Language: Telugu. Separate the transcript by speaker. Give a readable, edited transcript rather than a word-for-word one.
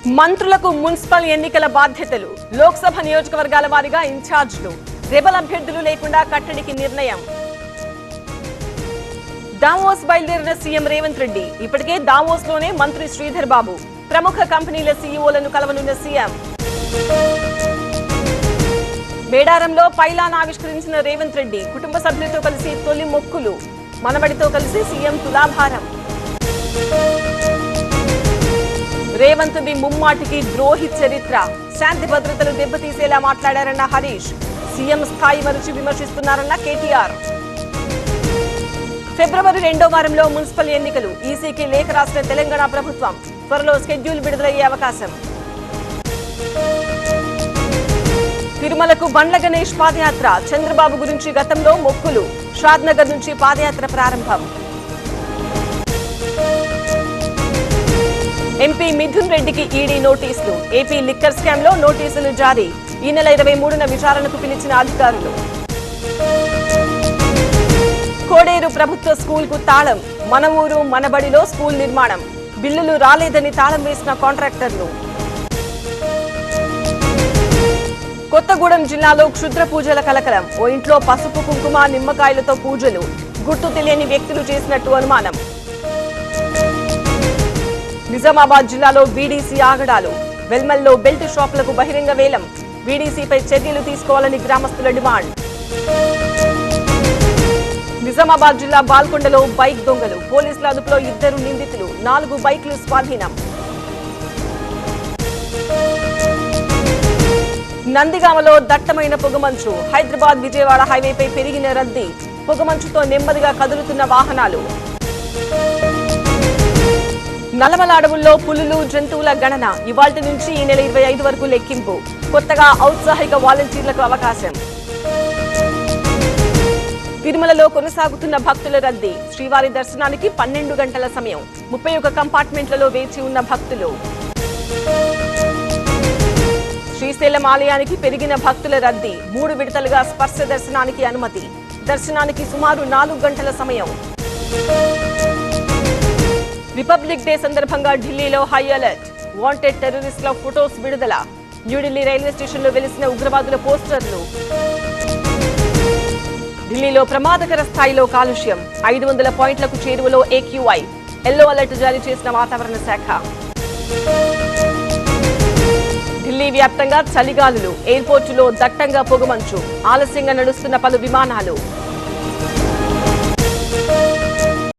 Speaker 1: మంత్రులకు మున్సిపల్ ఎన్నికల బాధ్యతలు. లోక్సభ నియోజకవర్గాల వారీగా ఇన్ఛార్జ్లు. రెబల్ అభ్యర్థులు లేకుండా కట్టడికి నిర్ణయం. దావోస్ బయలుదేరిన సీఎం రేవంత్ రెడ్డి. ఇప్పటికే దావోస్ లోనే మంత్రి శ్రీధర్ బాబు, ప్రముఖ కంపెనీల సీఈఓలను కలవనున్న సీఎం. మేడారంలో పైలాన్ ఆవిష్కరించిన రేవంత్ రెడ్డి. కుటుంబ సభ్యులతో కలిసి తొలి మొక్కులు. మనవడితో కలిసి సీఎం తులాభారం. రేవంత్ ది ముమ్మాటికి ద్రోహి చరిత్ర. శాంతి భద్రతలు దెబ్బతీసేలా మాట్లాడారన్న హరీష్. సీఎం స్థాయి మరిచి విమర్శిస్తున్నారన్న కేటీఆర్. ఫిబ్రవరి 2వ వారంలో మున్సిపల్ ఎన్నికలు. ఈసీకి లేఖ రాసిన తెలంగాణ ప్రభుత్వం. త్వరలో షెడ్యూల్ విడుదలయ్యే అవకాశం. తిరుమలకు బండ్ల గణేష్ పాదయాత్ర. చంద్రబాబు గురించి గతంలో మొక్కులు. షాద్నగర్ నుంచి పాదయాత్ర ప్రారంభం. ఎంపీ మిథున్ రెడ్డికి ఈడీ నోటీసులు. ఏపీ లిక్కర్ స్కామ్ లో నోటీసులు జారీ. ఈ నెల 23న విచారణకు పిలిచిన అధికారులు. కోడేరు ప్రభుత్వ స్కూల్ కు తాళం. మన ఊరు మనబడిలో స్కూల్ నిర్మాణం. బిల్లులు రాలేదని తాళం వేసిన కాంట్రాక్టర్లు. కొత్తగూడెం జిల్లాలో క్షుద్ర పూజల కలకలం. ఓ ఇంట్లో పసుపు కుంకుమ నిమ్మకాయలతో పూజలు. గుర్తు తెలియని వ్యక్తులు చేసినట్టు అనుమానం. నిజామాబాద్ జిల్లాలో బీడీసీ ఆగడాలు. వెల్మల్లో బెల్ట్ షాపులకు బహిరంగ వేలం. బీడీసీపై చర్యలు తీసుకోవాలని గ్రామస్తుల డిమాండ్. నిజామాబాద్ జిల్లా బాల్కొండలో బైక్ దొంగలు. పోలీసుల అదుపులో 2 నిందితులు. 4 బైక్లు స్వాధీనం. నందిగామలో దట్టమైన పొగమంచు. హైదరాబాద్ విజయవాడ హైవేపై పెరిగిన రద్దీ. పొగమంచుతో నెమ్మదిగా కదులుతున్న వాహనాలు. నల్లమల అడవుల్లో పులులు జంతువుల గణన. ఇవాళ్టి నుంచి ఈ నెల 25 వరకు లెక్కింపు. కొత్తగా ఔత్సాహిక వాలంటీర్లకు అవకాశం. తిరుమలలో కొనసాగుతున్న భక్తుల రద్దీ. శ్రీవారి దర్శనానికి 12 గంటల సమయం. 31 కంపార్ట్మెంట్లలో వేచి ఉన్న భక్తులు. శ్రీశైలం ఆలయానికి పెరిగిన భక్తుల రద్దీ. 3 విడతలుగా స్పర్శ దర్శనానికి అనుమతి. దర్శనానికి సుమారు 4 గంటల సమయం. రిపబ్లిక్ డే సందర్భంగా ఢిల్లీలో హై అలర్ట్. వాంటెడ్ టెర్రరిస్టుల ఫొటోస్ విడుదల. న్యూఢిల్లీ రైల్వే స్టేషన్లో వెలిసిన ఉగ్రవాదుల పోస్టర్లు. ఢిల్లీలో ప్రమాదకర స్థాయిలో కాలుష్యం. 500 పాయింట్లకు చేరువలో ఏక్యూఐ. ఎల్లో అలర్ట్ జారీ చేసిన వాతావరణ శాఖ. ఢిల్లీ వ్యాప్తంగా చలిగాలులు. ఎయిర్పోర్టులో దట్టంగా పొగమంచు. ఆలస్యంగా నడుస్తున్న పలు విమానాలు.